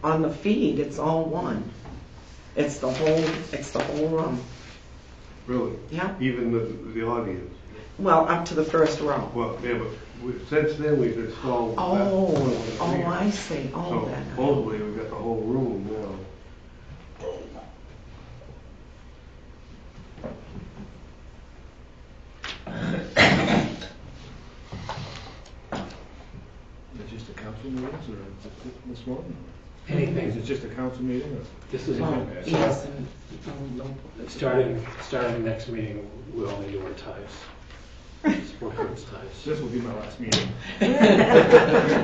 on the feed, it's all one. It's the whole room. Really? Yeah. Even the audience? Well, up to the first row. Well, yeah, but since then we've installed that. Oh, I see. Oh, So then. supposedly we've got the whole room now. Is it just a council meetings or is it this one? Anything. Is it just a council meeting or? This is Oh, yes, and, no. starting next meeting, we'll only do our ties. Sport coats ties. This will be my last meeting.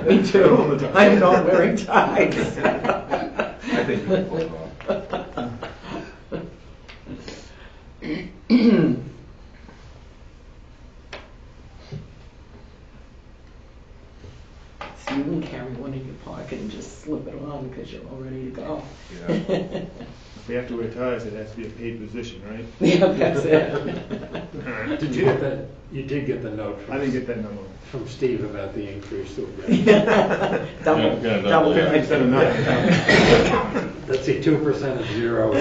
Me too. I'm not wearing ties. I think we can pull it off. So you can carry one in your pocket and just slip it on because you're all ready to go. Yeah. If they have to wear ties, it has to be a paid position, right? Yeah, that's it. Did you get that? You did get the note I didn't get that memo. from Steve about the increase that we're Double, Yeah, double. Instead of nothing. Let's see, 2% of 0.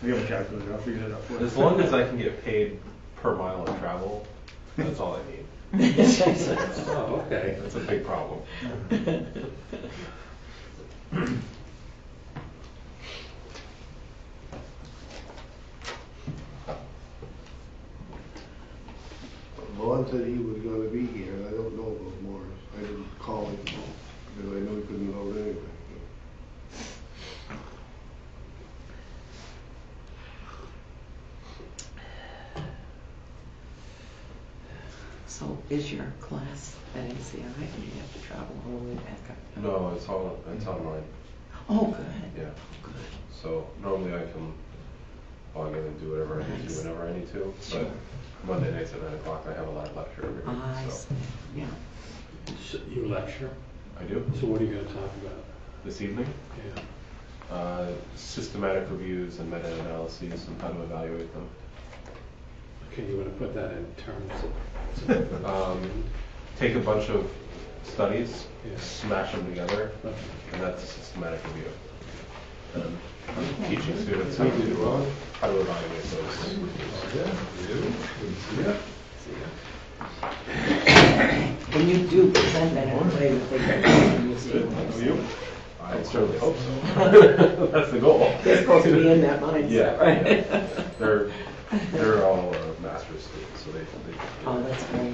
We have a calculator, I'll figure that out for you. As long as I can get paid per mile of travel, that's all I need. Oh, okay. That's a big problem. Vaughn said he was gonna be here, and I don't know about Morris. I didn't call him, because I knew he couldn't vote anyway. So is your class at ACI, or do you have to travel all the way back up? No, it's online. Oh, good. Yeah. Good. So normally I can log in and do whatever I need to Nice. whenever I need to. Sure. But Monday nights at 9 o'clock I have a live lecture every week. I So see, yeah. So you lecture? I do. So what are you going to talk about? This evening, Yeah. systematic reviews and meta-analyses and how to evaluate them. Okay, you want to put that in terms of... Take a bunch of studies, Yeah. smash them together, Okay. and that's a systematic review. And I'm teaching students how to evaluate those. When you do present that anyway, with the museum. I certainly hope so. That's the goal. They're supposed to be in that mindset, Yeah, right? yeah. They're all master's students, so they Oh, that's great.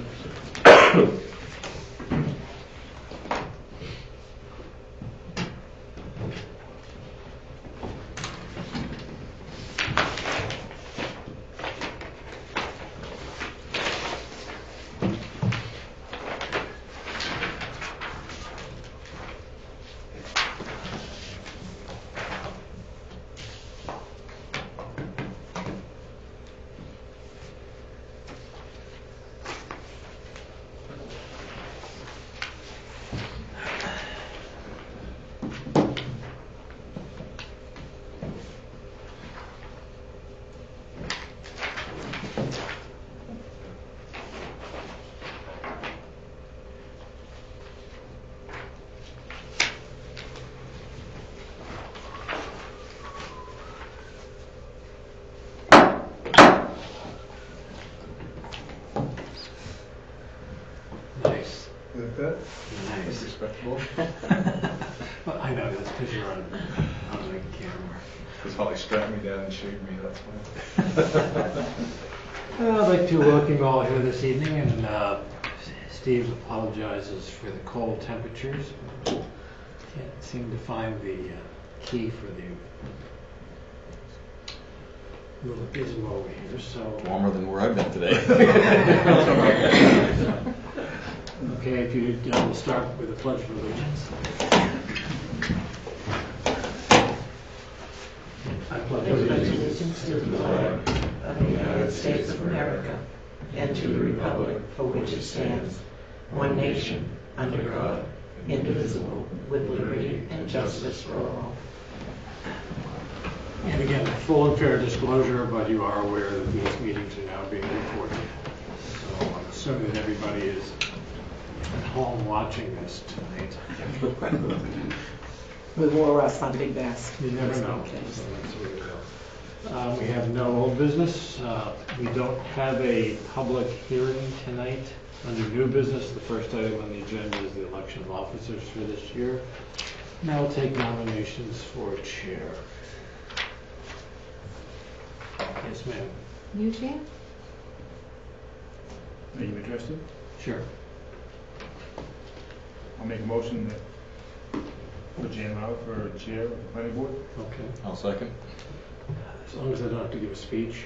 Nice. Like that? Nice. Respectable. Well, I know, that's because you're on the camera. Because Holly strapped me down and shaved me, that's why. I'd like to welcome you all here this evening, and Steve apologizes for the cold temperatures. Can't seem to find the key for the little gizmo over here, so... Warmer than where I've been today. Okay, if you we'll start with the Pledge of Allegiance. I pledge Allegiance to the flag of the United States of America and to the republic for which it stands, one nation, under God, indivisible, with liberty and justice for all. And again, full and fair disclosure, but you are aware that these meetings are now being recorded. So I'm assuming that everybody is at home watching this tonight. With more us on Big Bass. You never know. Okay. So that's where we go. We have no old business. We don't have a public hearing tonight. Under new business, the first item on the agenda is the election of officers for this year. Now we'll take nominations for chair. Yes, ma'am. New chair? Are you interested? Sure. I'll make a motion that put Jan Lau for chair of the planning board. Okay. I'll second. As long as I don't have to give a speech.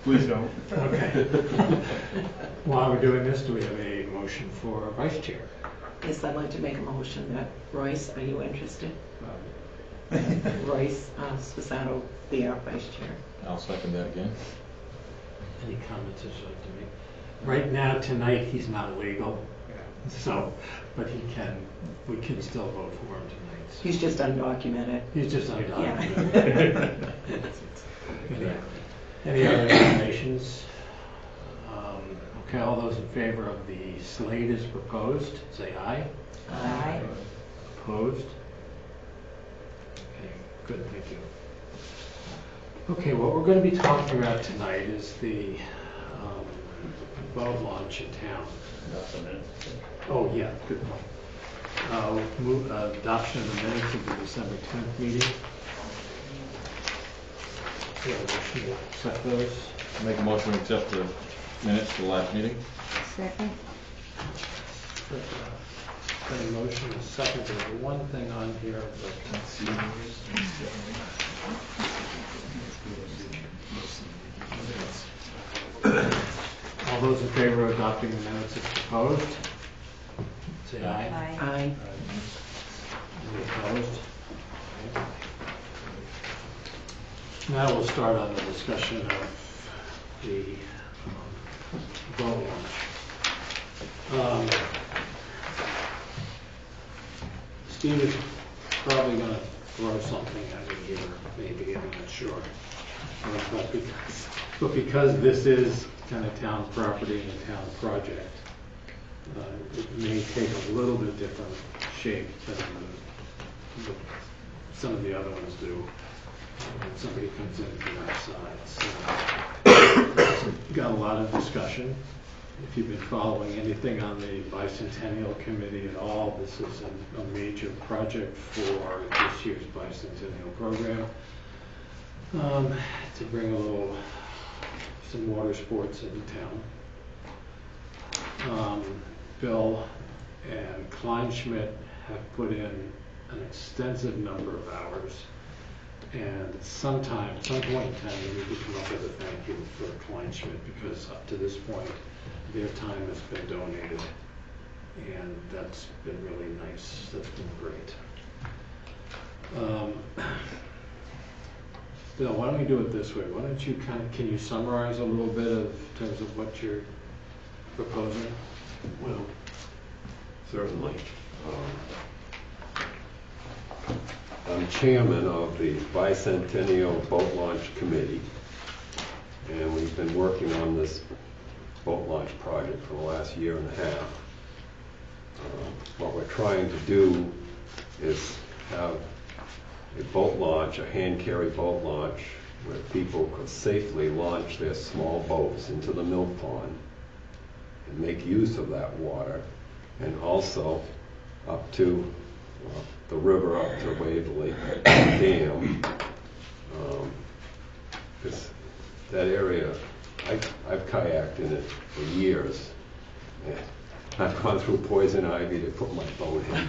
Please don't. Okay. While we're doing this, do we have a motion for vice chair? Yes, I'd like to make a motion that Royce, are you interested? Royce Spasano be our vice chair. I'll second that again. Any comments that you'd like to make? Right now, tonight, he's not legal, so, but we can still vote for him tonight. So He's just undocumented. he's just undocumented. Yeah. Any other nominations? Okay, all those in favor of the slate as proposed, say aye. Aye. Opposed? Okay, good, thank you. Okay, what we're going to be talking about tonight is the boat launch in town. Oh, yeah, good point. Adoption of the minutes of the December 10th meeting. Yeah, we should accept those. Make a motion to accept the minutes for the last meeting. Second? Got a motion, a second. There's one thing on here, but all those in favor of adopting the minutes as proposed, say aye. Aye. Any opposed? Now we'll start on the discussion of the boat launch. Steve is probably going to throw something at me here, maybe, I'm not sure. But because this is kind of town property and a town project, it may take a little bit different shape than some of the other ones do when somebody comes in from outside. So, got a lot of discussion. If you've been following anything on the Bicentennial Committee at all, this is a major project for this year's Bicentennial program. To bring some water sports into town. Bill and Kleinschmidt have put in an extensive number of hours, and at some point in time, we need to come up with a thank you for Kleinschmidt, because up to this point, their time has been donated, and that's been really nice. That's been great. Bill, why don't we do it this way? Why don't you can you summarize a little bit in terms of what you're proposing? Well, certainly. I'm chairman of the Bicentennial Boat Launch Committee, and we've been working on this boat launch project for the last year and a half. What we're trying to do is have a boat launch, a hand-carry boat launch, where people could safely launch their small boats into the mill pond and make use of that water, and also up to the river, up to Waverly Dam. Because that area, I've kayaked in it for years. And I've gone through poison ivy to put my boat in.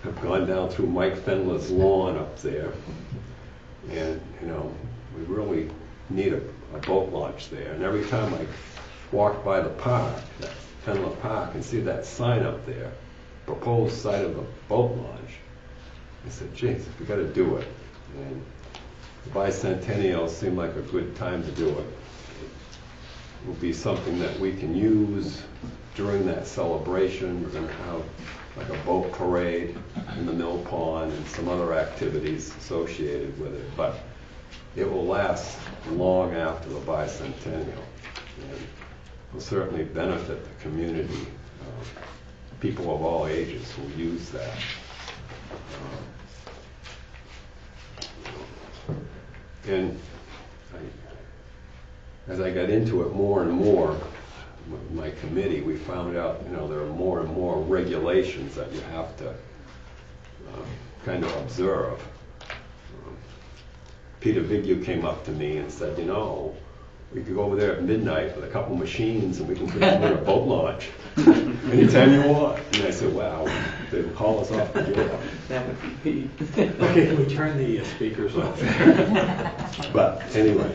I've gone down through Mike Fendler's lawn up there. And, we really need a boat launch there. And every time I walk by the park, that Fendler Park, and see that sign up there, proposed site of a boat launch, I said, geez, we got to do it. And the Bicentennial seemed like a good time to do it. It will be something that we can use during that celebration. We're going to have like a boat parade in the mill pond and some other activities associated with it. But it will last long after the Bicentennial. And will certainly benefit the community. People of all ages will use that. And as I got into it more and more with my committee, we found out, there are more and more regulations that you have to kind of observe. Peter Vigil came up to me and said, we could go over there at midnight with a couple machines and we can put together a boat launch anytime you want. And I said, wow, they would call us off the jail. That would be Okay, can we turn the speakers off? But anyway,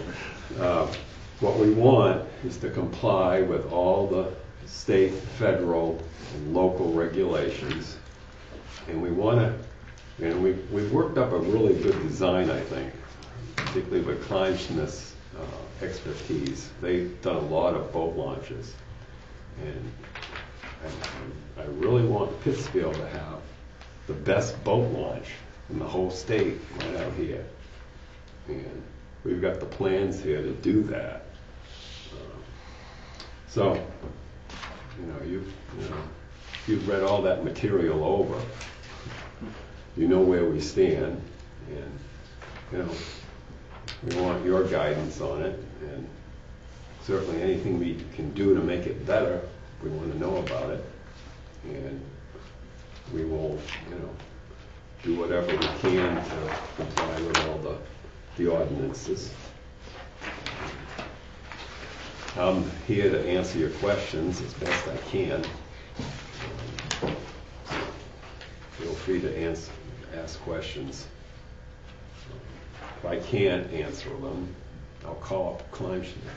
what we want is to comply with all the state, federal, and local regulations. And we want to, we've worked up a really good design, I think, particularly with Kleinschmidt's expertise. They've done a lot of boat launches. And I really want Pittsfield to have the best boat launch in the whole state right out here. And we've got the plans here to do that. So, you've read all that material over. You know where we stand, and we want your guidance on it, and certainly anything we can do to make it better, we want to know about it, and we will, do whatever we can to comply with all the ordinances. I'm here to answer your questions as best I can. Feel free to ask questions. If I can't answer them, I'll call up Kleinschmidt.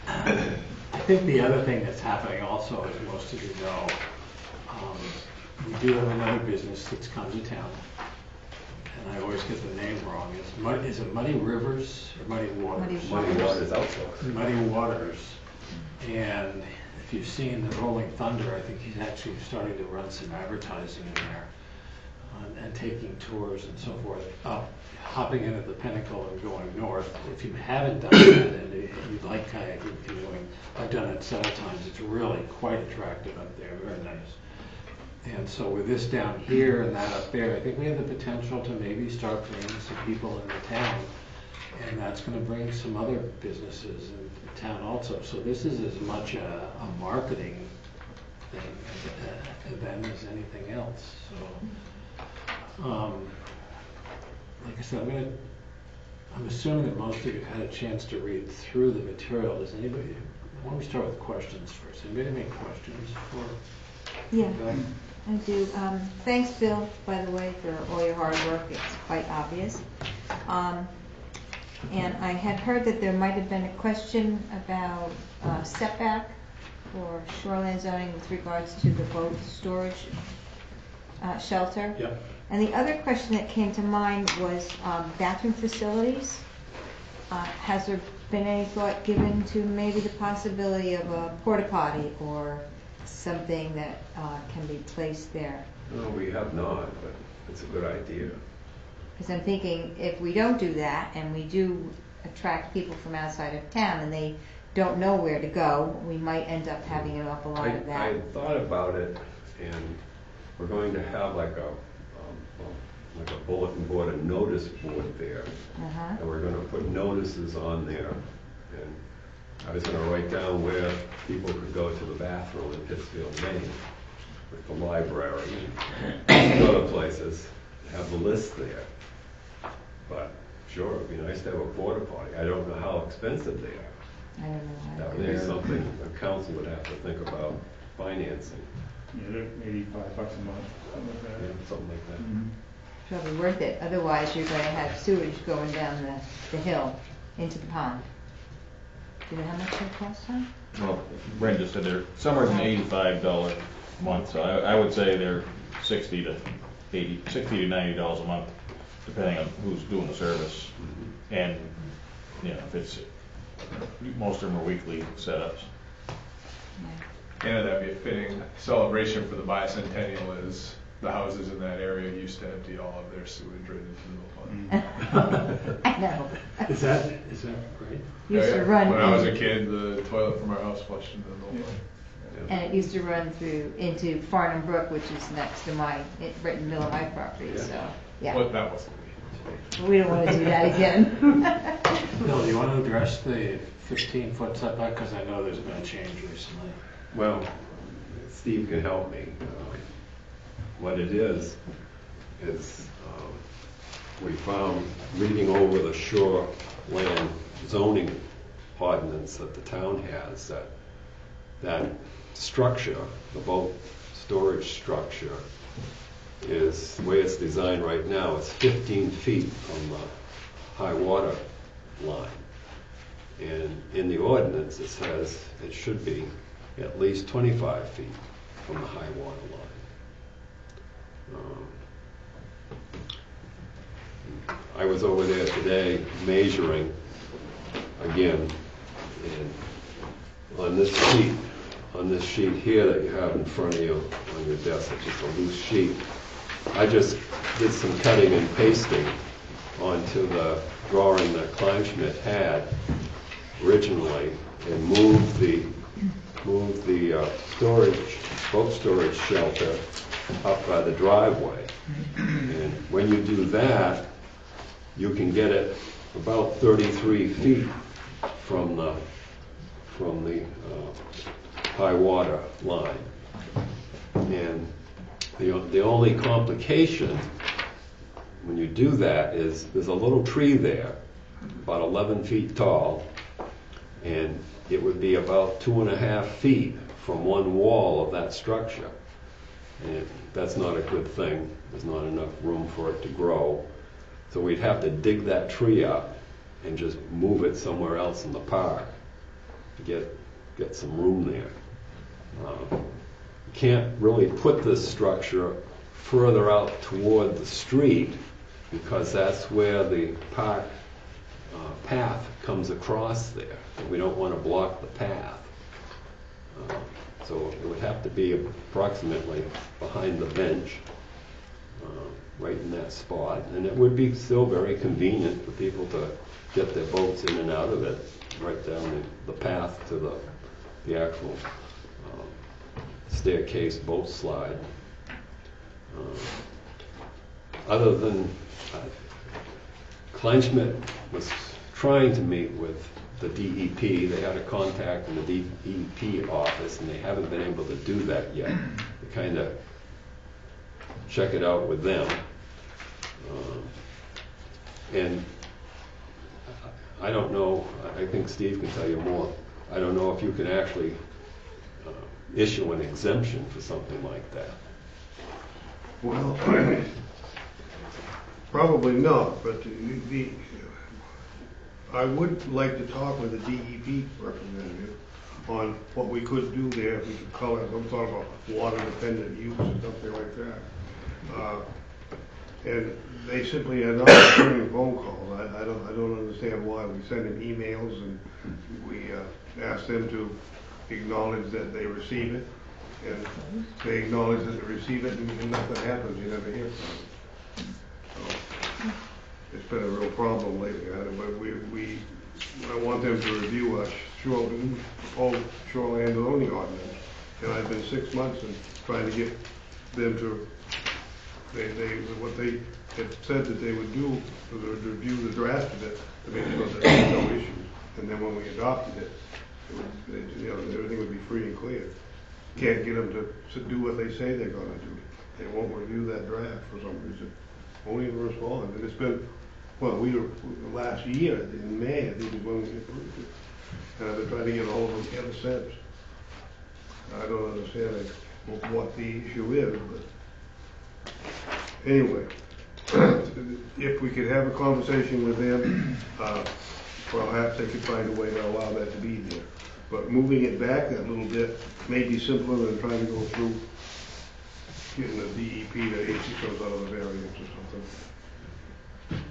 I think the other thing that's happening also, as most of you know, we do have another business that's come to town, and I always get the name wrong. Is it Muddy Rivers or Muddy Waters? Muddy Waters outsourced. Muddy Waters. And if you've seen the Rolling Thunder, I think he's actually starting to run some advertising in there and taking tours and so forth, hopping in at the Pinnacle and going north. If you haven't done that and you'd like kayaking canoeing, I've done it several times. It's really quite attractive up there, very nice. And so with this down here and that up there, I think we have the potential to maybe start bringing some people into town, and that's going to bring some other businesses into town also. So this is as much a marketing thing, event as anything else. So, like I said, I'm assuming that most of you had a chance to read through the material. Does anybody? Why don't we start with questions first? Anybody make questions for? Yeah, Bill? I do. Thanks, Bill, by the way, for all your hard work. It's quite obvious. And I had heard that there might have been a question about setback for shoreline zoning with regards to the boat storage shelter. Yep. And the other question that came to mind was bathroom facilities. Has there been any thought given to maybe the possibility of a porta potty or something that can be placed there? No, we have not, but it's a good idea. Because I'm thinking if we don't do that and we do attract people from outside of town and they don't know where to go, we might end up having an awful lot of that. I thought about it, and we're going to have like a bulletin board, a notice board there. Uh-huh. And we're going to put notices on there. And I was going to write down where people could go to the bathroom in Pittsfield, Maine, with the library and other places, have the list there. But sure, it'd be nice to have a porta potty. I don't know how expensive they are. I don't know. That would be something the council would have to think about financing. Yeah, they're maybe $5 a month, something like that. Yeah, something like that. Mhm. Probably worth it. Otherwise, you're going to have sewage going down the hill into the pond. Do you know how much it costs, huh? Well, Brenda said they're somewhere in the $85 a month, so I would say they're $60 to $90 a month, depending on who's doing the service. And, if it's, most of them are weekly setups. Yeah. That'd be a fitting celebration for the bicentennial is the houses in that area used to empty all of their sewage right into the pond. I know. Is that right? Used Yeah, to run. when I was a kid, the toilet from our house flushed into the Mill Pond. And it used to run through into Farnham Brook, which is next to right in the middle of my property, so, yeah. But that wasn't me. We don't want to do that again. Bill, do you want to address the 15-foot setback? Because I know there's been a change recently. Well, Steve can help me. What it is we found, reading over the shoreland zoning ordinance that the town has, that structure, the boat storage structure, is, the way it's designed right now, it's 15 feet from the high water line. And in the ordinance, it says it should be at least 25 feet from the high water line. I was over there today measuring again, and on this sheet here that you have in front of you on your desk, it's just a loose sheet. I just did some cutting and pasting onto the drawing that Kleinschmidt had originally, and moved the boat storage shelter up by the driveway. And when you do that, you can get it about 33 feet from the high water line. And the only complication when you do that is there's a little tree there, about 11 feet tall, and it would be about 2.5 feet from one wall of that structure. And that's not a good thing. There's not enough room for it to grow. So we'd have to dig that tree up and just move it somewhere else in the park to get some room there. You can't really put this structure further out toward the street because that's where the park path comes across there. We don't want to block the path. So it would have to be approximately behind the bench, right in that spot. And it would be still very convenient for people to get their boats in and out of it, right down the path to the actual staircase boat slide. Other than Kleinschmidt was trying to meet with the DEP. They had a contact in the DEP office, and they haven't been able to do that yet. They kind of check it out with them. And I don't know, I think Steve can tell you more. I don't know if you can actually issue an exemption for something like that. Well, probably not, but I would like to talk with the DEP representative on what we could do there, if we could call it some sort of a water-dependent use or something like that. And they simply are not returning phone calls. I don't understand why. We send them emails and we ask them to acknowledge that they receive it, and they acknowledge that they receive it, and nothing happens. You never hear from them. So it's been a real problem lately. I want them to review a shoreland zoning ordinance, and I've been 6 months and trying to get them to. What they had said that they would do was review the draft of it to make sure that there were no issues, and then when we adopted it, everything would be free and clear. Can't get them to do what they say they're going to do. They won't review that draft for some reason. Won't even respond. And it's been, last year in May, I think is when we approved it. And I've been trying to get a hold of them ever since. I don't understand what the issue is, but anyway, if we could have a conversation with them, perhaps they could find a way to allow that to be there. But moving it back that little bit may be simpler than trying to go through getting the DEP to issue some sort of a variance or something.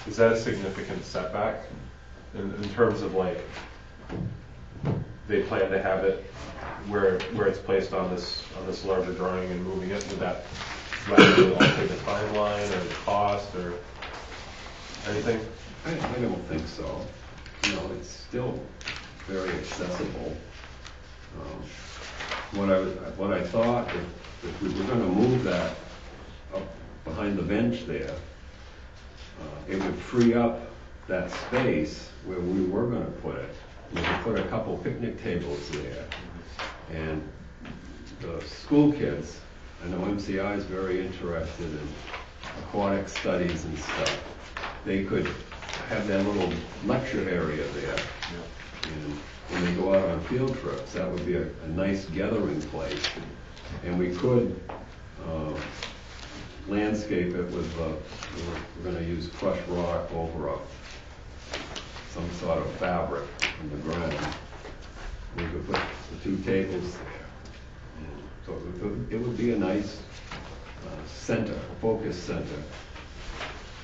Is that a significant setback in terms of like they plan to have it where it's placed on this larger drawing and moving it, would that radically alter the timeline or the cost or anything? I don't think so. You know, it's still very accessible. What I thought, if we were gonna move that up behind the bench there, it would free up that space where we were gonna put it. We could put a couple picnic tables there. And the school kids, I know MCI is very interested in aquatic studies and stuff. They could have that little lecture area there. And when they go out on field trips, that would be a nice gathering place. And we could landscape it with, we're gonna use crushed rock over some sort of fabric in the ground. We could put the two tables there. And so it would be a nice center, focus center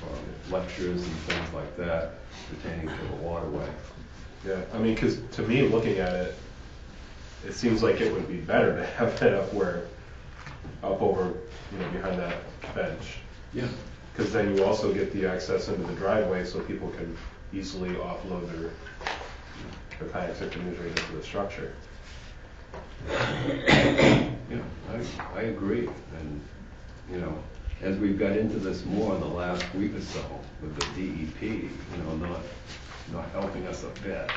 for lectures and things like that pertaining to the waterway. Yeah, I mean, because to me, looking at it, it seems like it would be better to have it up over, behind that bench. Yeah. Because then you also get the access into the driveway so people can easily offload their kayaks or canoes right into the structure. Yeah, I agree. And, as we've got into this more in the last week or so with the DEP, not helping us a bit,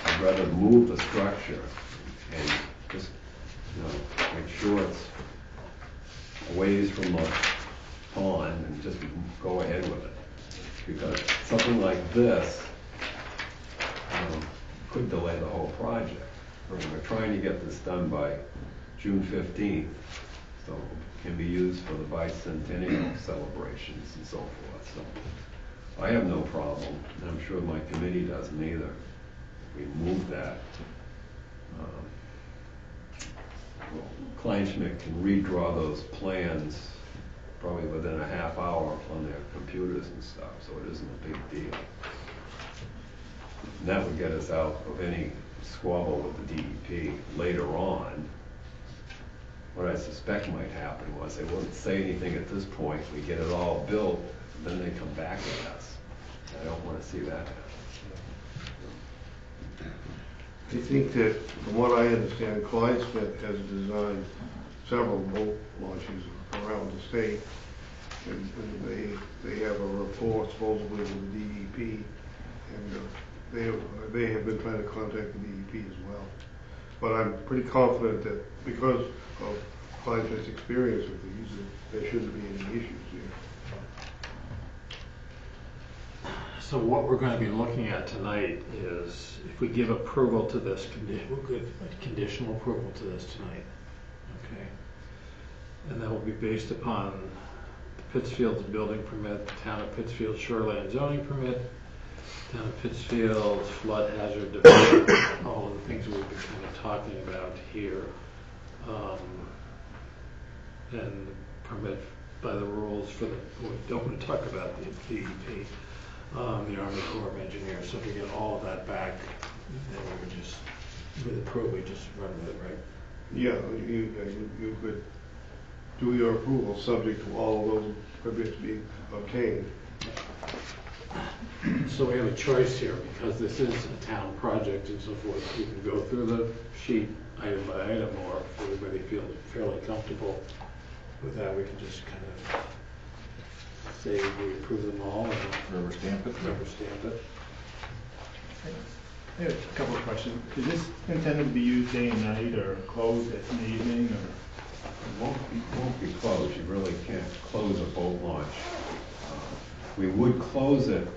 I'd rather move the structure and just, make sure it's a ways from the pond and just go ahead with it. Because something like this could delay the whole project. We're trying to get this done by June 15th, so it can be used for the bicentennial celebrations and so forth. So I have no problem, and I'm sure my committee doesn't either. We move that. Kleinschmidt can redraw those plans probably within a half hour on their computers and stuff, so it isn't a big deal. And that would get us out of any squabble with the DEP later on. What I suspect might happen was they wouldn't say anything at this point, we get it all built, and then they come back at us. I don't want to see that happen. I think that, from what I understand, Kleinschmidt has designed several boat launches around the state, and they have a rapport supposedly with the DEP, and they have been trying to contact the DEP as well. But I'm pretty confident that because of Kleinschmidt's experience with these, there shouldn't be any issues here. So what we're going to be looking at tonight is if we give approval to this, we'll give conditional approval to this tonight, okay? And that will be based upon the Pittsfield's building permit, the town of Pittsfield shoreline zoning permit, town of Pittsfield's flood hazard development, all of the things we've been kind of talking about here, and permit by the rules for we don't want to talk about the DEP. The Army Corps of Engineers. So if we get all of that back, then we would just, with approval, we just run with it, right? Yeah, you could do your approval subject to all of those permits being obtained. So we have a choice here because this is a town project and so forth. We can go through the sheet item by item, or if everybody feels fairly comfortable with that, we can just kind of say we approve them all and Rubber stamp it. rubber stamp it. I have a couple of questions. Is this intended to be used day and night or closed in the evening or? It won't be closed. You really can't close a boat launch. We would close it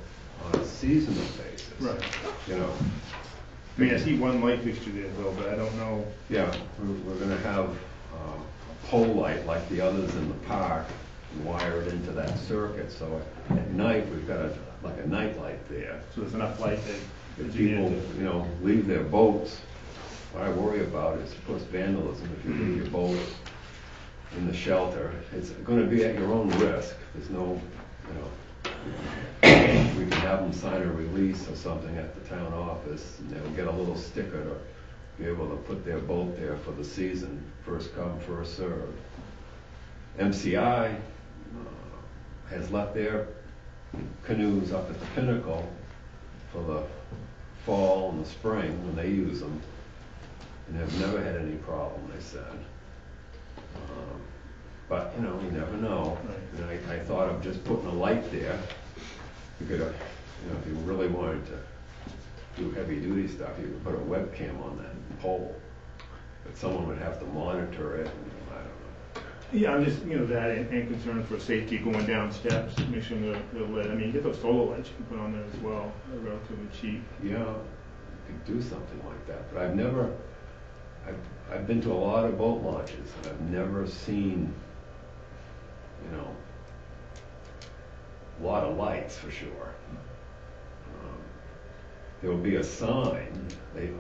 on a seasonal basis. Right. I mean, I see one light fixture there, Bill, but I don't know. Yeah, we're going to have a pole light like the others in the park and wire it into that circuit. So at night, we've got like a night light there. So there's enough light that If people, leave their boats, what I worry about is, of course, vandalism. If you leave your boat in the shelter, it's going to be at your own risk. There's no, we can have them sign a release or something at the town office, and they'll get a little sticker to be able to put their boat there for the season, first come, first served. MCI has left their canoes up at the Pinnacle for the fall and the spring when they use them, and have never had any problem, they said. But, you know, you never know. And I thought of just putting a light there. You could, you know, if you really wanted to do heavy duty stuff, you could put a webcam on that pole. But someone would have to monitor it, and I don't know. Yeah, I'm just, you know, that and concerned for safety going down steps, make sure they're lit. I mean, get those solar lights you can put on there as well, they're relatively cheap. Yeah, you could do something like that, but I've been to a lot of boat launches, and I've never seen, you know, a lot of lights for sure. There will be a sign, they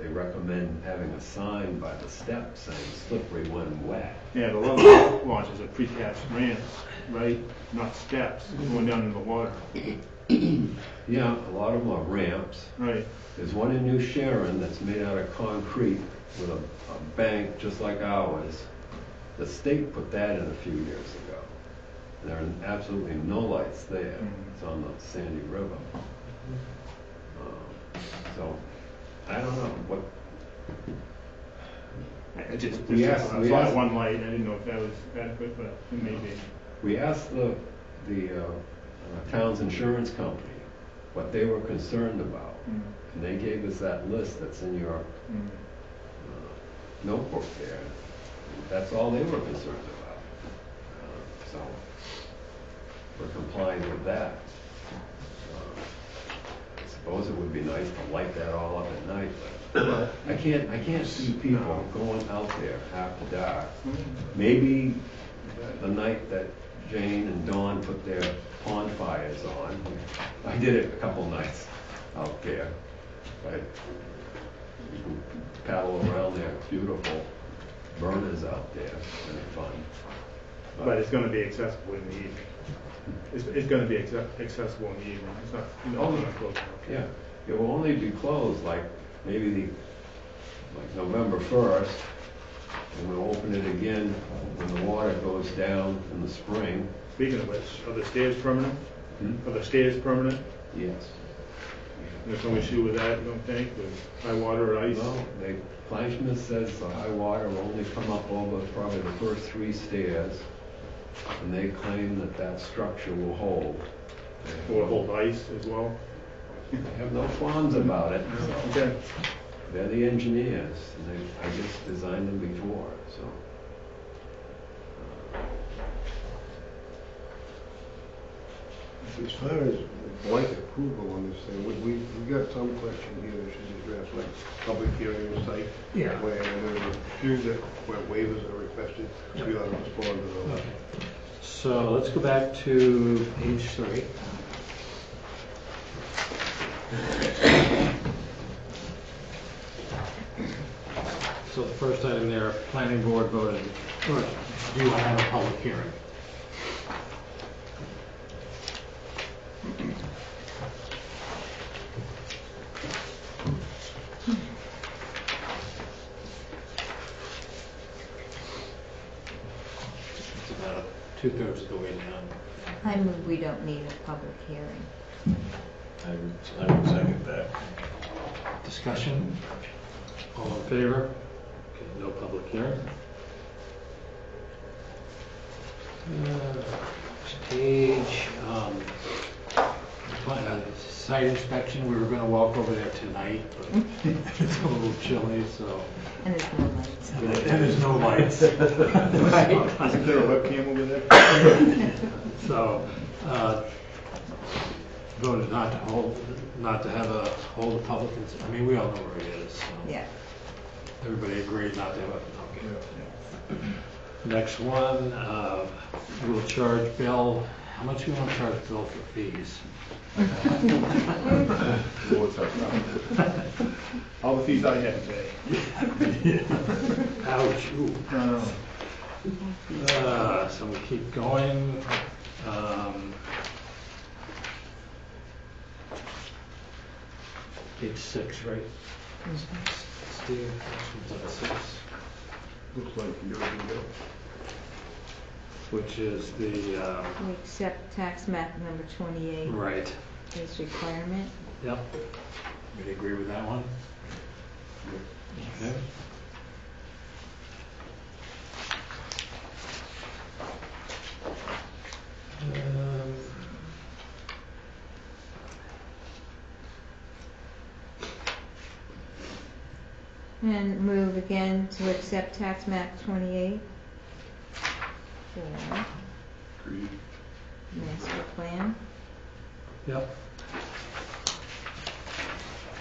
recommend having a sign by the steps saying slippery when wet. Yeah, the level launches are precast ramps, right? Not steps going down in the water. Yeah, a lot of them are ramps. Right. There's one in New Sharon that's made out of concrete with a bank just like ours. The state put that in a few years ago. And there are absolutely no lights there. It's on the Sandy River. So, I don't know what. I just We I asked- saw one light, I didn't know if that was adequate, but it may be. We asked the town's insurance company what they were concerned about, and they gave us that list that's in your notebook there. That's all they were concerned about. So we're complying with that. I suppose it would be nice to light that all up at night, but I can't see people going out there after dark. Maybe the night that Jane and Dawn put their pond fires on. I did it a couple nights out there. You can paddle around their beautiful burners out there, and it's fun. But it's going to be accessible in the evening. It's going to be accessible in the evening. It's not, not closed. Yeah, it will only be closed like maybe like November 1st, and we'll open it again when the water goes down in the spring. Speaking of which, are the stairs permanent? Are the stairs permanent? Yes. There's no issue with that, you don't think, with high water or ice? No, Kleinschmidt says the high water will only come up over probably the first 3 stairs, and they claim that that structure will hold. Or hold ice as well? I have no qualms about it. Okay. They're the engineers, and I just designed them before, so. As far as blanket approval on this thing, we got some question here that should be addressed, like public hearing and site. Yeah. Where there are a few that where waivers are requested, we ought to respond to those. So let's go back to page 3. So the first item there, planning board voted, or do you want to have a public hearing? It's about 2/3 of the way down. I move we don't need a public hearing. I would second that. Discussion? All in favor? Okay, no public hearing. Next page, site inspection, we were gonna walk over there tonight, but it's a little chilly, so. And there's no lights. And there's no lights. Isn't there a webcam over there? So, voted not to hold a public, I mean, we all know where it is, so. Yeah. Everybody agreed not to have it, okay. Next one, we'll charge Bill, how much we want to charge Bill for fees? What's our problem? All the fees I had to pay. Ouch, ooh. So we keep going. Page 6, right? Steve, that's on 6, Looks like a year ago. which is the, We accept tax map number 28 right, as requirement. yep. We agree with that one? Okay. Um, And move again to accept tax map 28 for Agreed. master plan. Yep.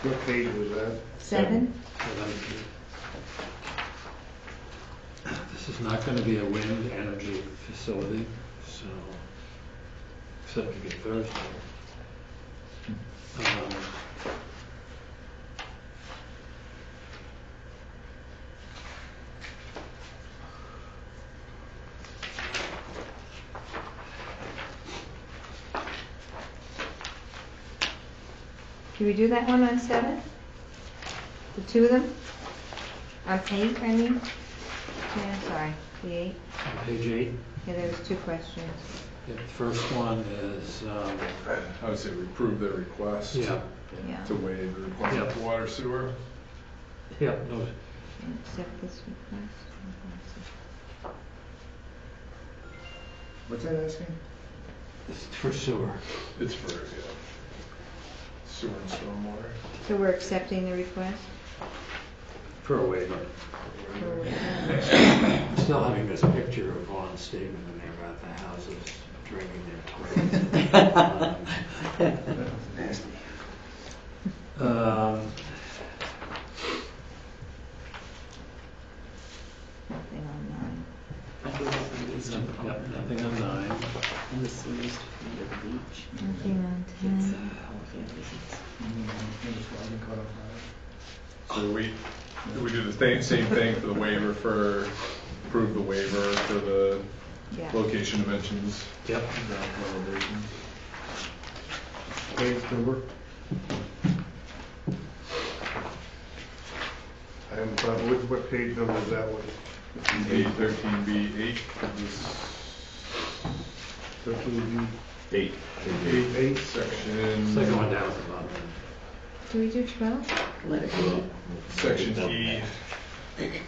What page was that? 7. This is not going to be a wind energy facility, so, except you get Thursday. Can we do that one on 7? The two of them? On 8, I mean? Yeah, sorry, the 8. On page 8, Yeah, there was 2 questions. the first one is, I would say we approve their request yeah, Yeah. to waive the requirement Yep. for water sewer. yep, no, And accept this request. What's that asking? it's for sewer. It's for, sewer and stormwater. So we're accepting the request? For a waiver. For- Still having this picture of Vaughn's statement in there about the houses draining their toilets. Nasty. Nothing on Yep, nothing on 9. And this one is under the beach. 9. Nothing on It's 10. all families. So we do the same thing for the waiver for, approve the waiver for the Yeah. location dimensions. Yep. Ground elevations. Page number? I haven't found, what page number is that one? 813B8 is 13B, 8. 8, section. Second one down at the bottom. Do we do 12? Letter E. Section E. Okay.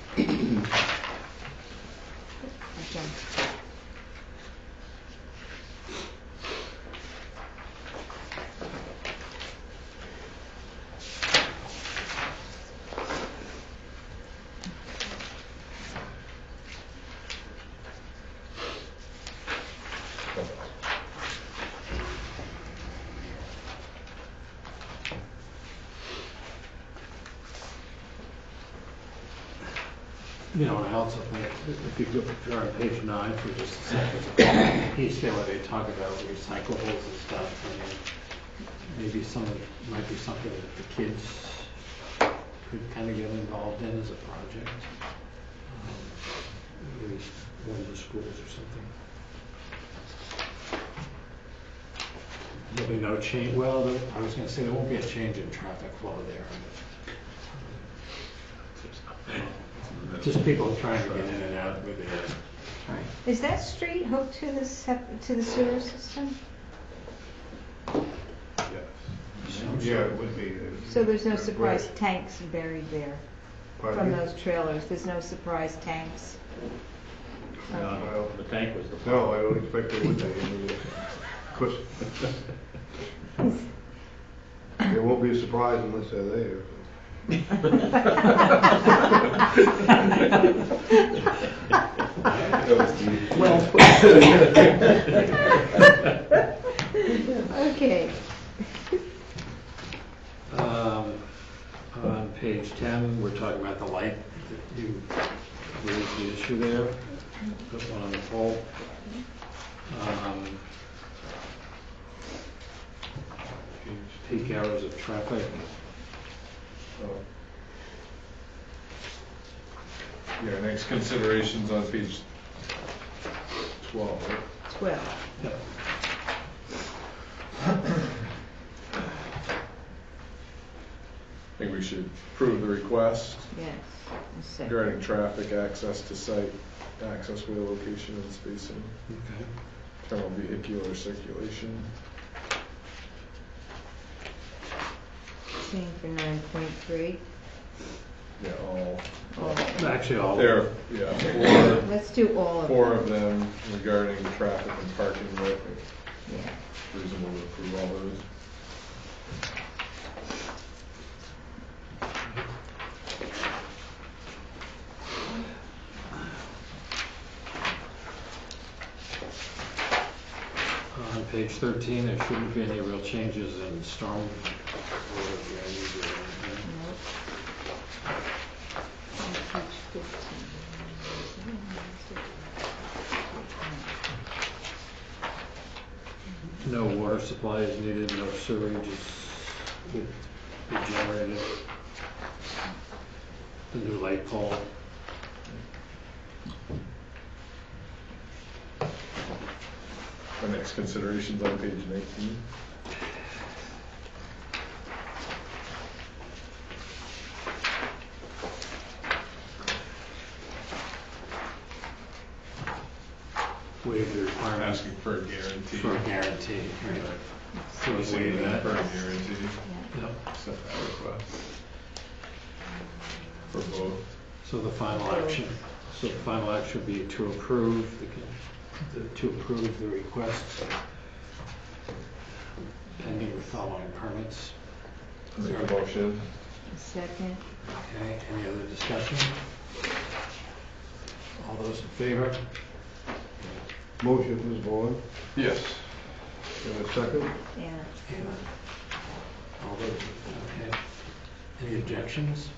You know, and I also think, if you look, if you're on page 9 for just a second, piece there where they talk about recyclables and stuff, I mean, maybe some of it might be something that the kids could kind of get involved in as a project. Maybe one of the schools or something. There'll be no change, well, I was gonna say there won't be a change in traffic flow there. Just people trying to get in and out with their, Right. Is that street hooked to the to the sewer system? yeah, it would be. So there's no surprise tanks buried there Pardon from me? those trailers? There's no surprise tanks? Well, The tank was the. no, I don't expect they would be. I mean, of course, it won't be a surprise unless they're there. Well put. Okay. On page 10, we're talking about the light, you raised the issue there, put one on the pole. Peak hours of traffic. Yeah, next considerations on page 12, right? 12. Yep. we should approve the request Yes. A second. regarding traffic access to site, access way, location, and spacing, Okay. terminal vehicular circulation. Same for 9.3. Yeah, all, Actually, all. there, yeah, Let's do all of them. four of them regarding traffic and parking, but I think Yeah. it's reasonable to approve all those. On page 13, there shouldn't be any real changes in storm water drainage or anything. Nope. On page 15. No water supply is needed, no sewage is be generated. The new light pole. The next considerations on page 19. Waive the requirement Asking for a guarantee. for a guarantee. Right. So we waive that. For a guarantee, Yep. accept that request. For both. So the final action would be to approve the request pending the following permits. Make a motion. A second. Okay, any other discussion? All those in favor? Motion, Ms. Vaughn, Yes. and a second? Yeah. All those, okay. Any objections?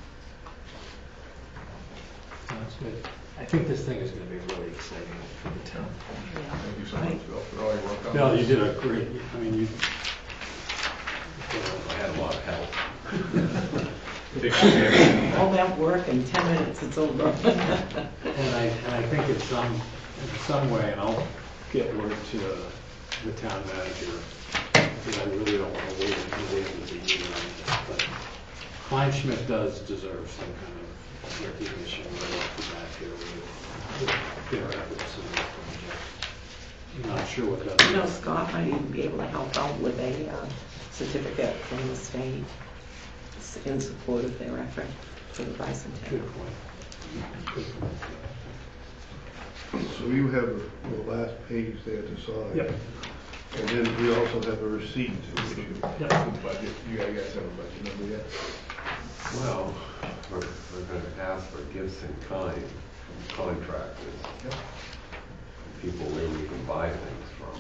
Sounds good. I think this thing is going to be really exciting for the town. Thank you so much, Bill, for all your work on Bill, this. you did a great, I mean, you I had a lot of help. All that work in 10 minutes, it's over. And I think in some way, and I'll get word to the town manager, because I really don't want to wait until the end of the year on this, but Kleinschmidt does deserve some kind of recognition right off the bat here with their efforts in this project. I'm not sure what that You know, is. Scott might even be able to help out with a certificate from the state in support of their effort for the Good bicentennial. point. Good point. So you have the last page there to sign. Yep. And then we also have a receipt to issue. Yep. The budget, you guys have a budget number yet? Well, we're going to ask for gifts in kind from contractors, people where we can buy things from.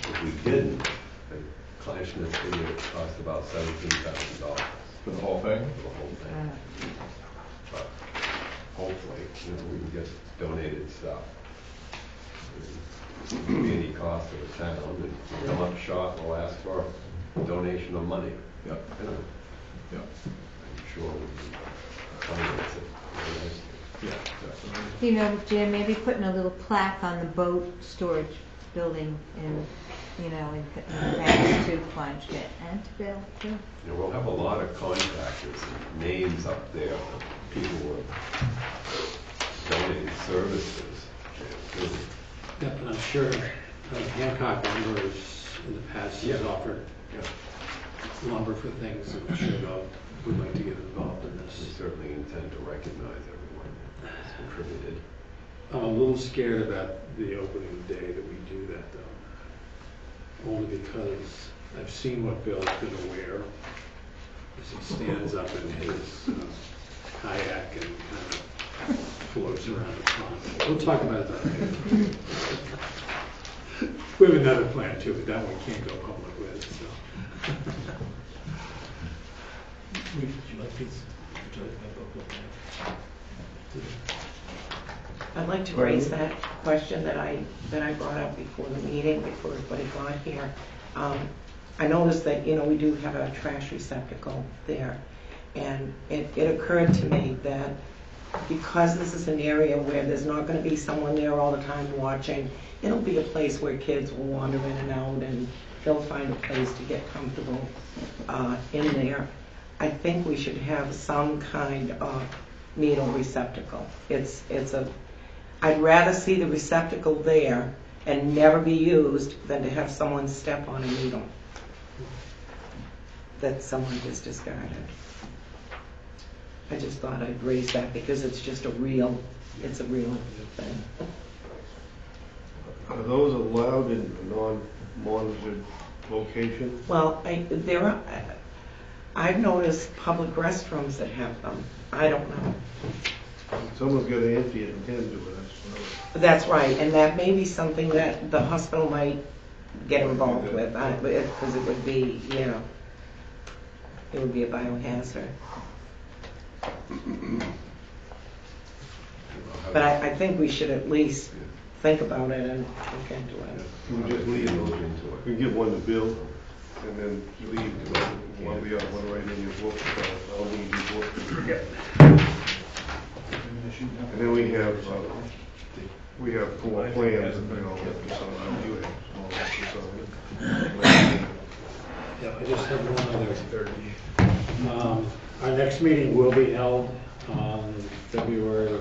If we didn't, the Kleinschmidt figure it cost about $17,000 For the whole thing? for the whole thing. But hopefully, we can get donated stuff. It won't be any cost to the town, and if we come up short, we'll ask for a donation of money. Yep. You know, Yep. I'm sure we can finance it very nicely. Yeah, definitely. You know, Jim, maybe putting a little plaque on the boat storage building in thanks to Kleinschmidt and to Bill, too. You know, we'll have a lot of contractors and names up there of people who have donated services. too. Yep, and I'm sure Hancock Lumber in the past has offered lumber for things, and I'm sure they'll would like to get involved in We this. certainly intend to recognize everyone who's contributed. I'm a little scared about the opening day that we do that, though. Only because I've seen what Bill's going to wear as he stands up in his kayak and kind of floats around the pond. We'll talk about that later. We have another plan too, but that one can't go public with, so. Would you like these? Would you like my book with that? I'd like to raise that question that I brought up before the meeting, before everybody got here. I noticed that, we do have a trash receptacle there. And it occurred to me that because this is an area where there's not going to be someone there all the time watching, it'll be a place where kids will wander in and out and they'll find a place to get comfortable in there. I think we should have some kind of needle receptacle. I'd rather see the receptacle there and never be used than to have someone step on a needle that someone just discarded. I just thought I'd raise that because it's just a real thing. Are those allowed in non-monitored locations? Well, I've noticed public restrooms that have them. I don't know. Someone's got to empty it and tend to it, That's right, and that may be something that the hospital might get involved with, because it would be, it would be a biohazard. But I think we should at least think about it and look into it. we just leave those. We give one to Bill, and then leave one of the other one right in your book. I'll leave your book. And then we have 4 plans that we all have to sign. You have to sign. Yeah, I just have one other. Our next meeting will be held on February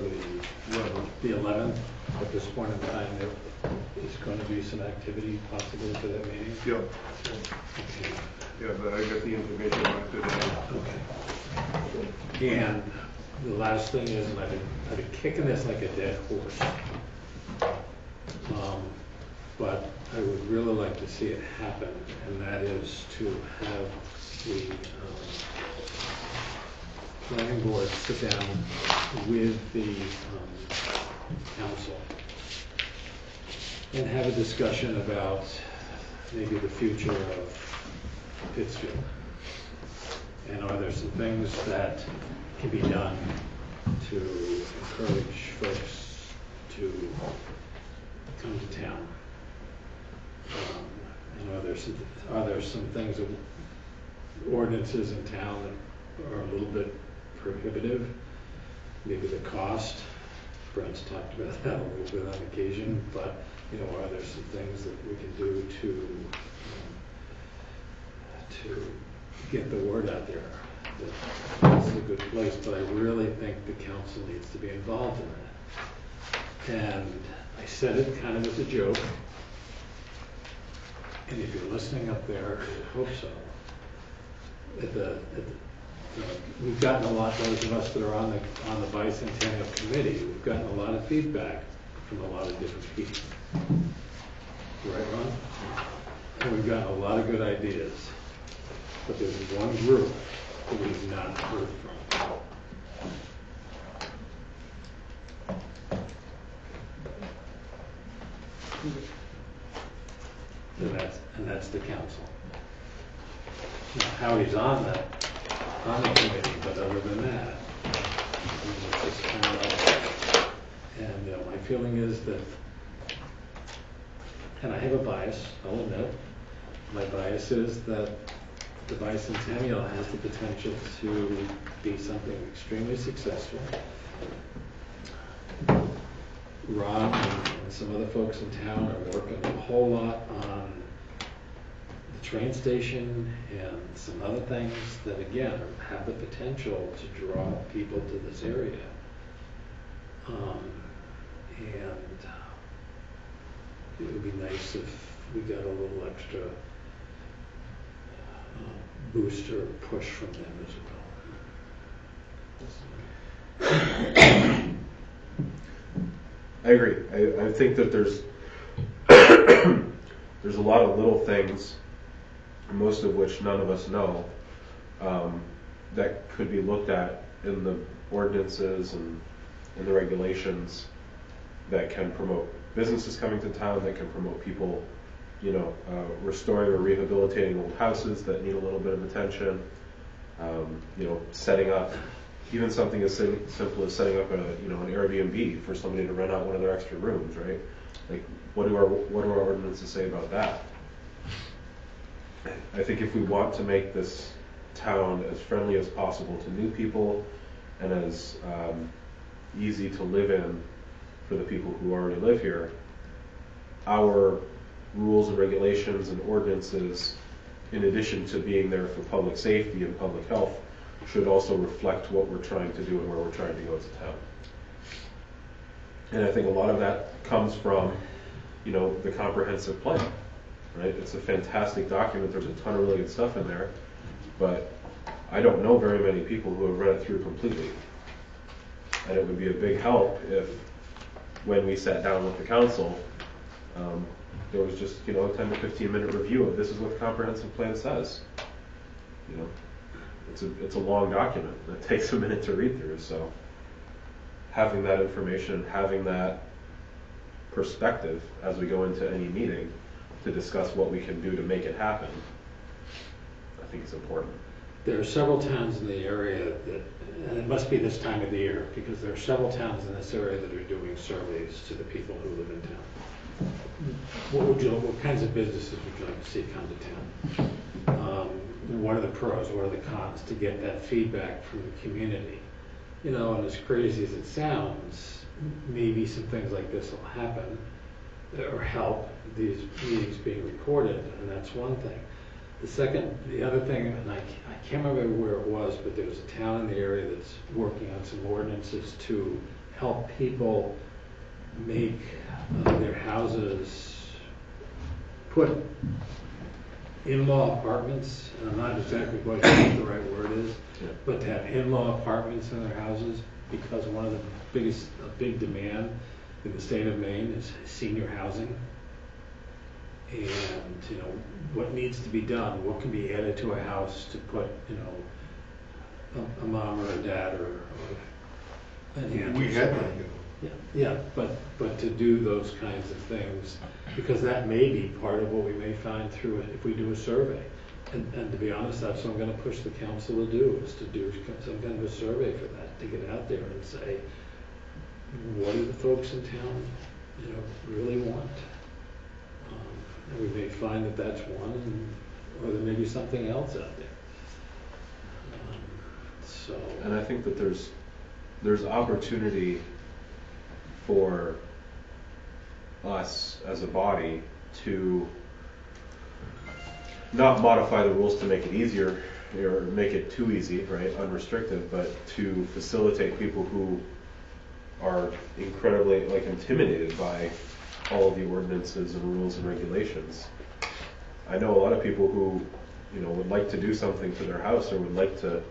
the 11th. At this point in time, there is going to be some activity possible for that meeting. Yep. Okay. Yeah, but I got the information after that. Okay. And the last thing is, and I've been kicking this like a dead horse, but I would really like to see it happen, and that is to have the planning board sit down with the council and have a discussion about maybe the future of Pittsfield. And are there some things that can be done to encourage folks to come to town? And are there some things, ordinances in town that are a little bit prohibitive? Maybe the cost. Brent's talked about that a little bit on occasion, but are there some things that we can do to get the word out there that this is a good place? But I really think the council needs to be involved in that. And I said it kind of as a joke. And if you're listening up there, I hope so. We've gotten a lot, those of us that are on the bicentennial committee, we've gotten a lot of feedback from a lot of different people. Right, Ron? And we've gotten a lot of good ideas. But there's one group that we've not heard from. And that's the council. Now, Howie's on the committee, but other than that, it's just kind of like, and my feeling is that, and I have a bias, I'll admit, my bias is that the bicentennial has the potential to be something extremely successful. Ron and some other folks in town are working a whole lot on the train station and some other things that, again, have the potential to draw people to this area. And it would be nice if we got a little extra boost or push from them as well. I agree. I think that there's a lot of little things, most of which none of us know, that could be looked at in the ordinances and in the regulations that can promote businesses coming to town, that can promote people, restoring or rehabilitating old houses that need a little bit of attention, setting up even something as simple as setting up an Airbnb for somebody to rent out one of their extra rooms, right? Like, what do our ordinances say about that? I think if we want to make this town as friendly as possible to new people and as easy to live in for the people who already live here, our rules and regulations and ordinances, in addition to being there for public safety and public health, should also reflect what we're trying to do and where we're trying to go as a town. And I think a lot of that comes from, the comprehensive plan, right? It's a fantastic document. There's a ton of really good stuff in there, but I don't know very many people who have read it through completely. And it would be a big help if, when we sat down with the council, there was just, a 10 to 15 minute review of this is what the comprehensive plan says. It's a long document that takes a minute to read through, so having that information, having that perspective as we go into any meeting to discuss what we can do to make it happen, I think is important. There are several towns in the area that, and it must be this time of the year, because there are several towns in this area that are doing surveys to the people who live in town. What kinds of businesses would you like to see come to town? What are the pros, what are the cons, to get that feedback from the community? And as crazy as it sounds, maybe some things like this will happen or help, these meetings being recorded, and that's one thing. The other thing, and I can't remember where it was, but there was a town in the area that's working on some ordinances to help people make their houses, put in-law apartments, and I'm not exactly quite sure what the right word is, but to have in-law apartments in their houses, because one of the big demand in the state of Maine is senior housing. And, what needs to be done, what can be added to a house to put, a mom or a dad or an aunt. We had that, Yeah, but to do those kinds of things, because that may be part of what we may find through it if we do a survey. And to be honest, that's what I'm going to push the council to do, is to do some kind of a survey for that, to get out there and say, what do the folks in town, really want? And we may find that that's one, or there may be something else out there. And I think that there's opportunity for us as a body to not modify the rules to make it easier or make it too easy, right, unrestricted, but to facilitate people who are incredibly intimidated by all of the ordinances and rules and regulations. I know a lot of people who, would like to do something to their house or would like to,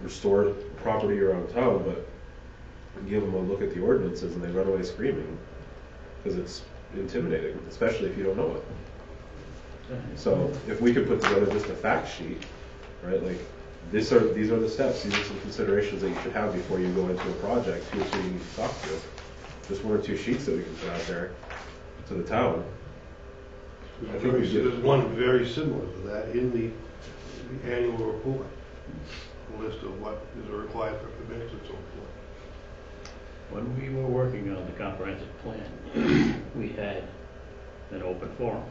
restore property around town, but give them a look at the ordinances and they run away screaming because it's intimidating, especially if you don't know it. So if we could put together just a fact sheet, right, these are the steps, these are some considerations that you should have before you go into a project, who you need to talk to. Just 1 or 2 sheets that we can put out there to the town. I think there's one very similar to that in the annual report, a list of what is required for permits and so forth. When we were working on the comprehensive plan, we had an open forum.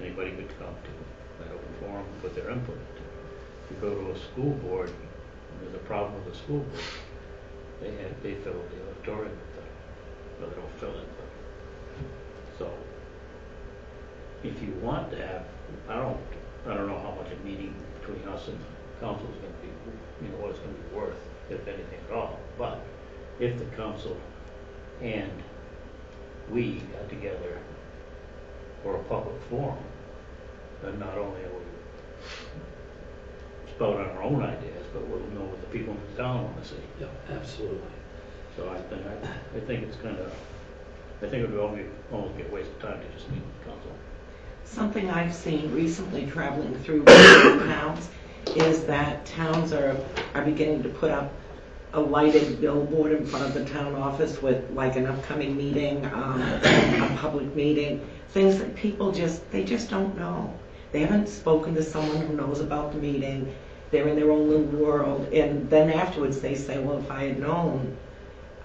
Anybody could come to that open forum and put their input into it. If you go to a school board, and there's a problem with the school board, they fill the auditorium with them, but they don't fill it. So, if you want to have, I don't know how much a meeting between us and the council is going to be, what it's going to be worth, if anything at all. But if the council and we got together for a public forum, then not only will we spout out our own ideas, but we'll know what the people in the town want to see. Yeah, absolutely. So I think it's I think it would almost be a waste of time to just meet with the council. Something I've seen recently traveling through towns is that towns are beginning to put up a lighted billboard in front of the town office with an upcoming meeting, a public meeting, things that people just don't know. They haven't spoken to someone who knows about the meeting. They're in their own little world, and then afterwards they say, well, if I had known,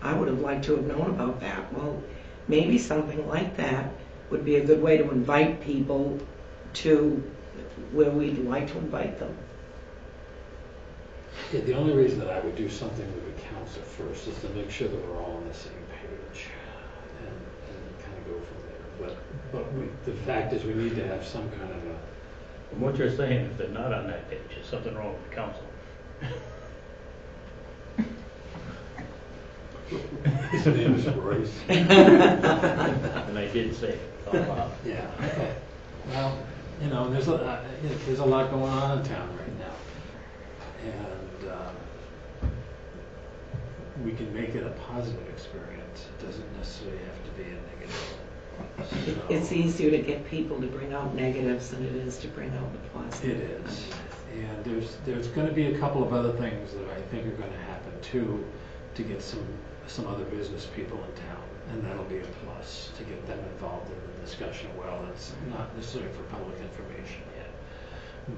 I would have liked to have known about that. Well, maybe something like that would be a good way to invite people to where we'd like to invite them. Yeah, the only reason that I would do something with the council first is to make sure that we're all on the same page and kind of go from there. But the fact is we need to have some kind of a... From what you're saying, if they're not on that page, there's something wrong with the council. His name is Royce. And I did say it out loud. Yeah, okay. Well, you know, there's a lot going on in town right now. And we can make it a positive experience. It doesn't necessarily have to be a negative. It's easier to get people to bring out negatives than it is to bring out the positive. It is. And there's going to be a couple of other things that I think are going to happen too, to get some other business people in town. And that'll be a plus, to get them involved in the discussion. Well, it's not necessarily for public information yet,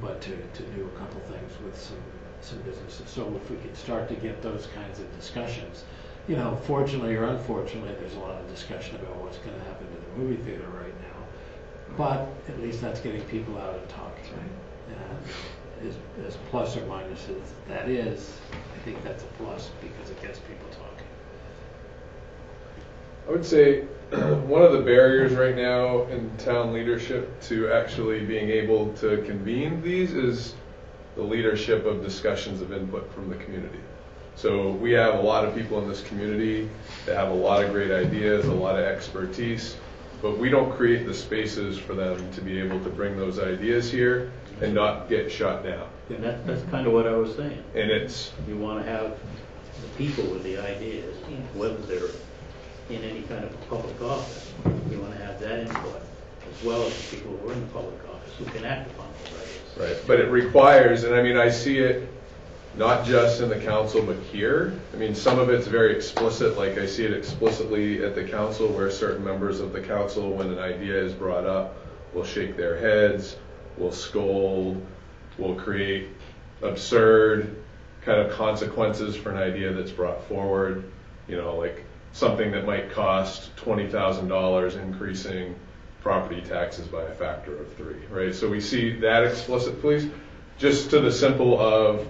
but to do a couple things with some businesses. So if we can start to get those kinds of discussions, you know, fortunately or unfortunately, there's a lot of discussion about what's going to happen to the movie theater right now. But at least that's getting people out and talking. And as plus or minus as that is, I think that's a plus because it gets people talking. I would say one of the barriers right now in town leadership to actually being able to convene these is the leadership of discussions of input from the community. So we have a lot of people in this community that have a lot of great ideas, a lot of expertise, but we don't create the spaces for them to be able to bring those ideas here and not get shut down. And that's kind of what I was saying. And it's, You want to have the people with the ideas, whether they're in any kind of public office. You want to have that input, as well as the people who are in the public office who can act upon those ideas. right, but it requires, and I mean, I see it not just in the council, but here. I mean, some of it's very explicit, like I see it explicitly at the council, where certain members of the council, when an idea is brought up, will shake their heads, will scold, will create absurd kind of consequences for an idea that's brought forward. You know, like something that might cost $20,000 increasing property taxes by a factor of 3, right? So we see that explicit, please. Just to the simple of,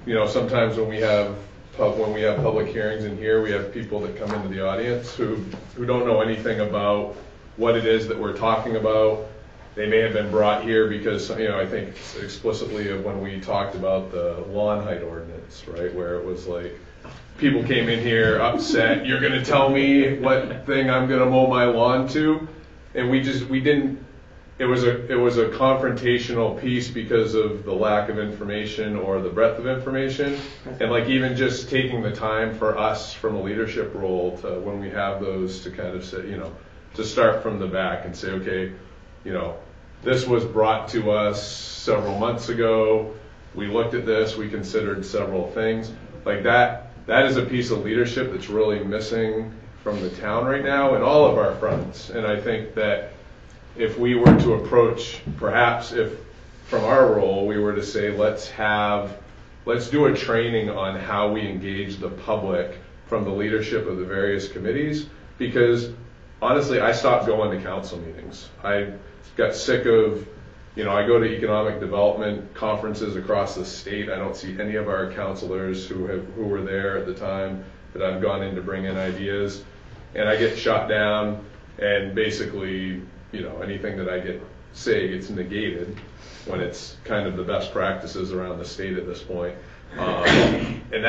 you know, sometimes when we have public hearings in here, we have people that come into the audience who don't know anything about what it is that we're talking about. They may have been brought here because, you know, I think explicitly of when we talked about the lawn height ordinance, right, where it was like, people came in here upset, you're going to tell me what thing I'm going to mow my lawn to? And we didn't, it was a confrontational piece because of the lack of information or the breadth of information. And like even just taking the time for us from a leadership role to, when we have those, to kind of say, you know, to start from the back and say, okay, you know, this was brought to us several months ago. We looked at this, we considered several things. Like that is a piece of leadership that's really missing from the town right now in all of our fronts. And I think that if we were to approach, perhaps if from our role we were to say, let's do a training on how we engage the public from the leadership of the various committees, because honestly, I stopped going to council meetings. I got sick of, you know, I go to economic development conferences across the state. I don't see any of our councilors who were there at the time that I've gone in to bring in ideas, and I get shot down, and basically, you know, anything that I say gets negated when it's kind of the best practices around the state at this point. And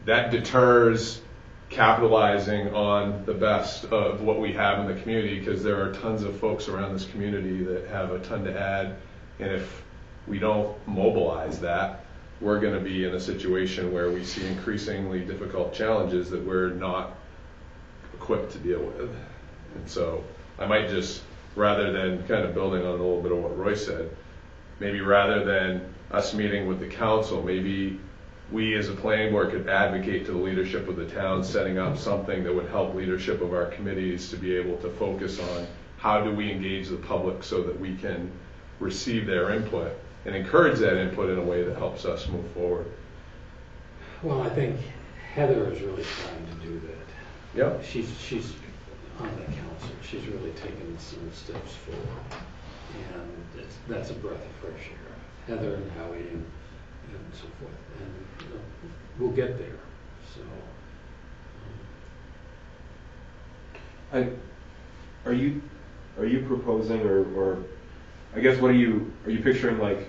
that deters capitalizing on the best of what we have in the community, because there are tons of folks around this community that have a ton to add, and if we don't mobilize that, we're going to be in a situation where we see increasingly difficult challenges that we're not equipped to deal with. And so I might just, rather than kind of building on a little bit of what Roy said, maybe rather than us meeting with the council, maybe we as a planning board could advocate to the leadership of the town, setting up something that would help leadership of our committees to be able to focus on how do we engage the public so that we can receive their input and encourage that input in a way that helps us move forward. Well, I think Heather is really trying to do that. Yep. She's on the council. She's really taken some steps forward, and that's a breath of fresh air. Heather and Howie and so forth, and you know, we'll get there. So, Are you proposing, or I guess what are you picturing, like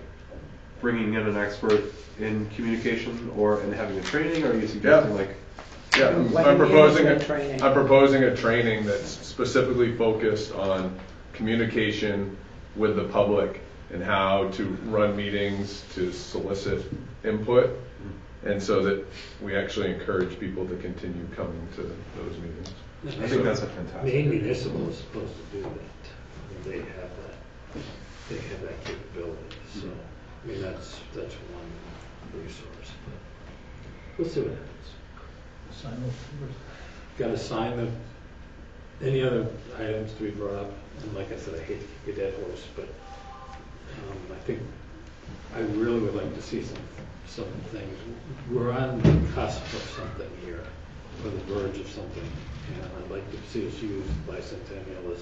bringing in an expert in communication and having a training, or are you suggesting like Yeah, Like I'm proposing management training. I'm proposing a training that's specifically focused on communication with the public and how to run meetings, to solicit input, and so that we actually encourage people to continue coming to those meetings. I think that's a fantastic. Maine Municipal is supposed to do that. They have that capability, so, I mean, that's one resource, but we'll see what happens. Got to sign any other items to be brought up, and like I said, I hate to kick a dead horse, but I think I really would like to see some things. We're on the cusp of something here, or the verge of something, and I'd like to see us use Bicentennial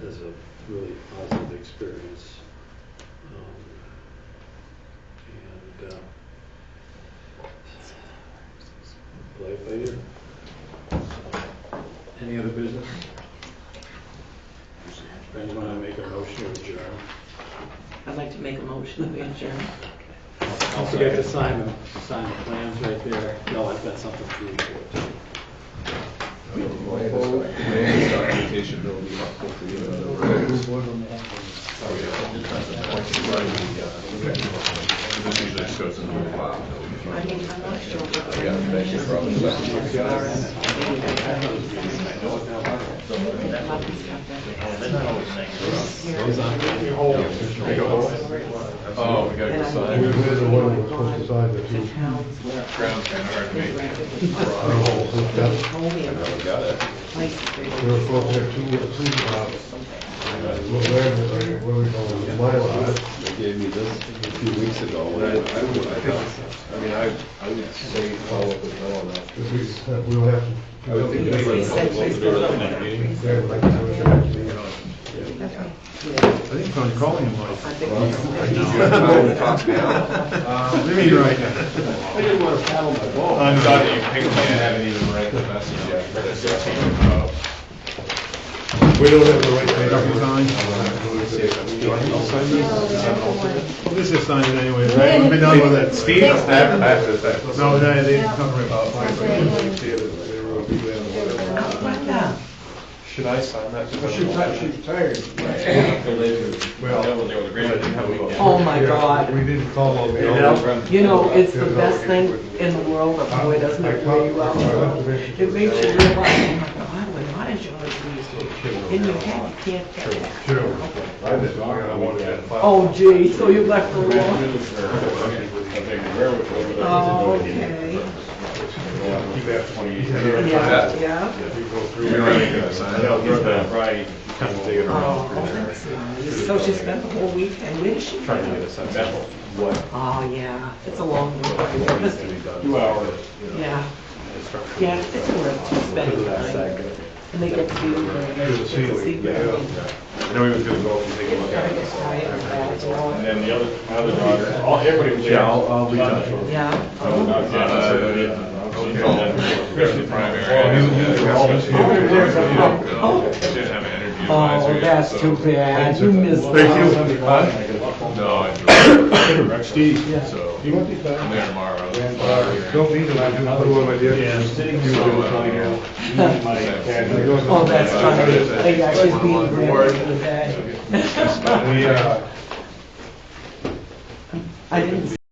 as a really positive experience. Play it by ear. Any other business? Anyone want to make a motion to adjourn? I'd like to make a motion to adjourn. Don't forget to sign the plans right there. No, I've got something for you too. Documentation will be helpful for you. This usually just goes into the file. I mean, I'm not sure. Yeah, thank you for all the Oh, we gotta go sign. We're the one that was supposed to sign the two. Ground kind of hard to make. Got it. We were supposed to have two, what do we call them, Mylars. They gave me this a few weeks ago. I would say follow up with Bill on that. Because we'll have to. I would think Yes, he said he's I think I'm calling him like. I think Let me write that. I didn't want to paddle my boat. I know. Thought you picked me, I haven't even read the message yet. But it's We don't have the right paper. Well, this is signed anyway, right? We've been done with it. Steve? No, they didn't cover it. Should I sign that? She's tired. Oh my God. We didn't call on the. You know, it's the best thing in the world, but boy, doesn't it wear you out. It makes you realize, oh my God, we're not as young as we used to be. In your head, you can't get that. True. I didn't, I wanted that. Oh gee, so you left the room? Oh, okay. Keep that 28. Yeah. We don't have to sign it. Right. Oh, that's nice. So she spent the whole weekend, where did she go? What? Oh, yeah, it's a long weekend. 2 hours. Yeah. Yeah, it's worth spending time. And they get to see the I know he was gonna go and take a look at it. And Yeah. then the other daughter, everybody was there. Yeah, I'll reach out to her. Yeah. Especially primary. Didn't have an interview Oh, advisory. that's so- too bad. You missed that. No, I Steve. so You want these back? I'm there tomorrow. Don't need them, I just put them on my desk. Yeah, sitting here. Oh, that's funny. Yeah, she's being ready for the day. We, I didn't